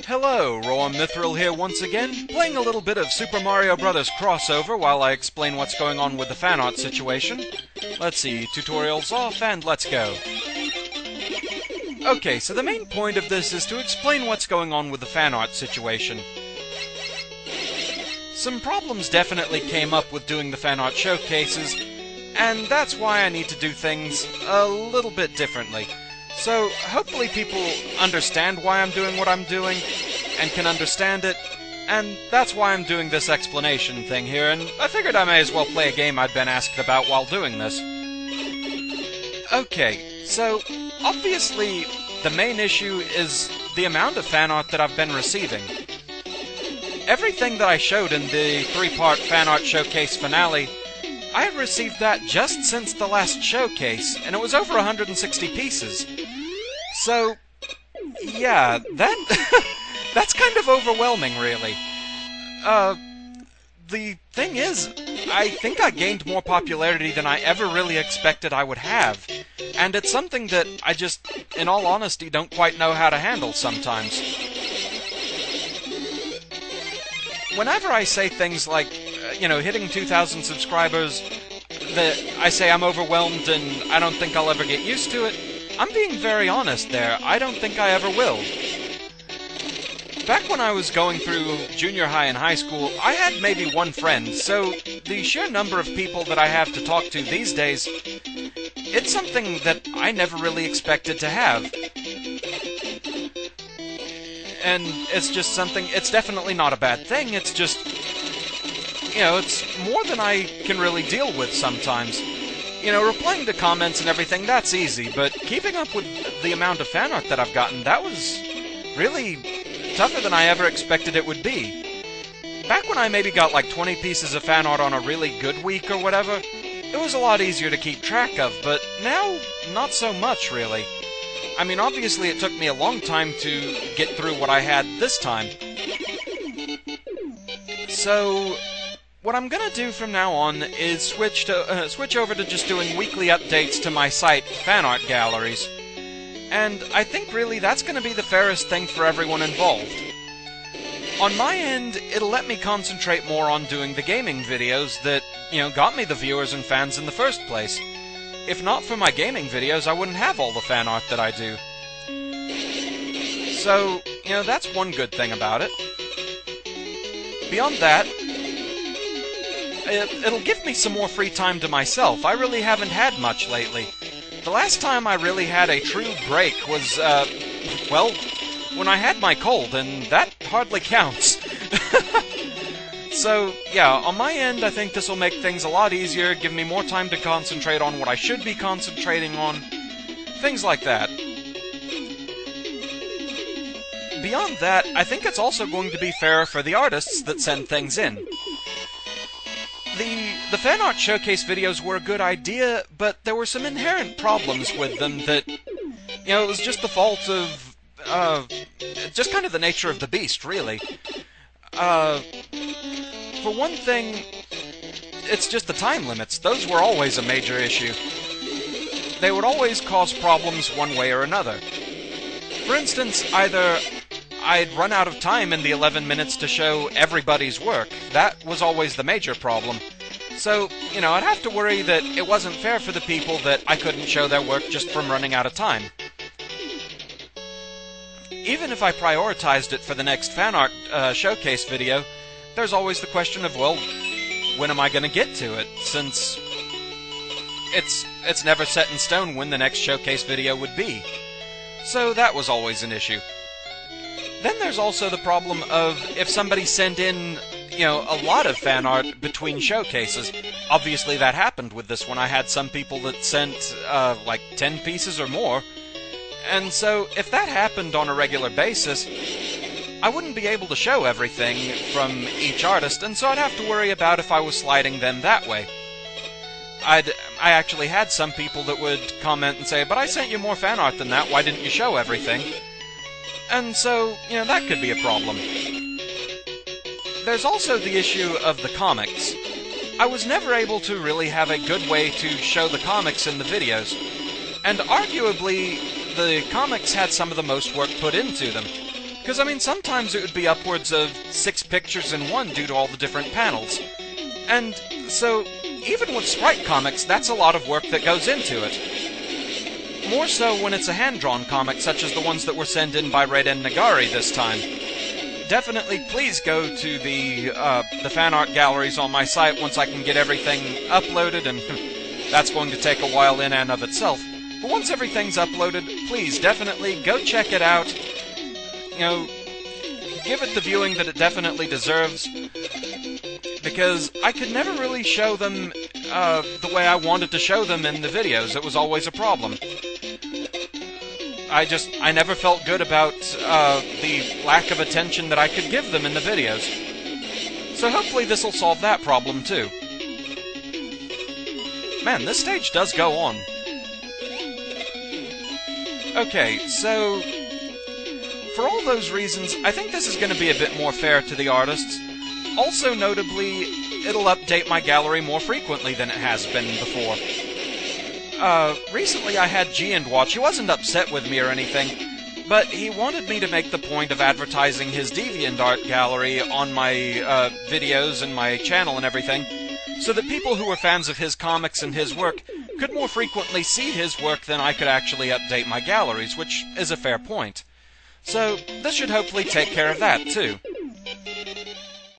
Hello, Roar Mithril here once again, playing a little bit of Super Mario Bros. Crossover while I explain what's going on with the fan art situation. Let's see, tutorials off, and let's go. Okay, so the main point of this is to explain what's going on with the fan art situation. Some problems definitely came up with doing the fan art showcases, and that's why I need to do things a little bit differently. So, hopefully people understand why I'm doing what I'm doing, and can understand it, and that's why I'm doing this explanation thing here, and I figured I may as well play a game I'd been asked about while doing this. Okay, so, obviously, the main issue is the amount of fan art that I've been receiving. Everything that I showed in the 3-part fan art showcase finale, I have received that just since the last showcase, and it was over 160 pieces. So, yeah, that's kind of overwhelming, really. The thing is, I think I gained more popularity than I ever really expected I would have, and it's something that I just, in all honesty, don't quite know how to handle sometimes. Whenever I say things like, hitting 2,000 subscribers, that I say I'm overwhelmed and I don't think I'll ever get used to it, I'm being very honest there. I don't think I ever will. Back when I was going through junior high and high school, I had maybe one friend, so the sheer number of people that I have to talk to these days, it's something that I never really expected to have. And it's just something, it's definitely not a bad thing, it's just, it's more than I can really deal with sometimes. Replying to comments and everything, that's easy, but keeping up with the amount of fan art that I've gotten, that was really tougher than I ever expected it would be. Back when I maybe got like 20 pieces of fan art on a really good week or whatever, it was a lot easier to keep track of, but now, not so much, really. I mean, obviously it took me a long time to get through what I had this time. So, what I'm gonna do from now on is switch over to just doing weekly updates to my site, Fan Art Galleries. And I think really that's gonna be the fairest thing for everyone involved. On my end, it'll let me concentrate more on doing the gaming videos that, got me the viewers and fans in the first place. If not for my gaming videos, I wouldn't have all the fan art that I do. So, that's one good thing about it. Beyond that, it'll give me some more free time to myself. I really haven't had much lately. The last time I really had a true break was, when I had my cold, and that hardly counts. So, yeah, on my end, I think this will make things a lot easier, give me more time to concentrate on what I should be concentrating on, things like that. Beyond that, I think it's also going to be fair for the artists that send things in. The fan art showcase videos were a good idea, but there were some inherent problems with them that, it was just the fault of, just kind of the nature of the beast, really. For one thing, it's just the time limits. Those were always a major issue. They would always cause problems one way or another. For instance, either I'd run out of time in the 11 minutes to show everybody's work. That was always the major problem. So, I'd have to worry that it wasn't fair for the people that I couldn't show their work just from running out of time. Even if I prioritized it for the next fan art showcase video, there's always the question of, well, when am I going to get to it, since it's never set in stone when the next showcase video would be. So that was always an issue. Then there's also the problem of if somebody sent in, a lot of fan art between showcases. Obviously that happened with this one. I had some people that sent, like 10 pieces or more. And so, if that happened on a regular basis, I wouldn't be able to show everything from each artist, and so I'd have to worry about if I was sliding them that way. I actually had some people that would comment and say, but I sent you more fan art than that, why didn't you show everything? And so, that could be a problem. There's also the issue of the comics. I was never able to really have a good way to show the comics in the videos, and arguably, the comics had some of the most work put into them. Because, I mean, sometimes it would be upwards of 6 pictures in one due to all the different panels. And so, even with sprite comics, that's a lot of work that goes into it. More so when it's a hand-drawn comic, such as the ones that were sent in by Red and Nagari this time. Definitely please go to the fan art galleries on my site once I can get everything uploaded, and that's going to take a while in and of itself. But once everything's uploaded, please definitely go check it out. You know, give it the viewing that it definitely deserves, because I could never really show them the way I wanted to show them in the videos. It was always a problem. I never felt good about the lack of attention that I could give them in the videos. So hopefully this will solve that problem too. Man, this stage does go on. Okay, so for all those reasons, I think this is going to be a bit more fair to the artists. Also notably, it'll update my gallery more frequently than it has been before. Recently I had G watch. He wasn't upset with me or anything, but he wanted me to make the point of advertising his DeviantArt gallery on my videos and my channel and everything, so that people who were fans of his comics and his work could more frequently see his work than I could actually update my galleries, which is a fair point. So this should hopefully take care of that too.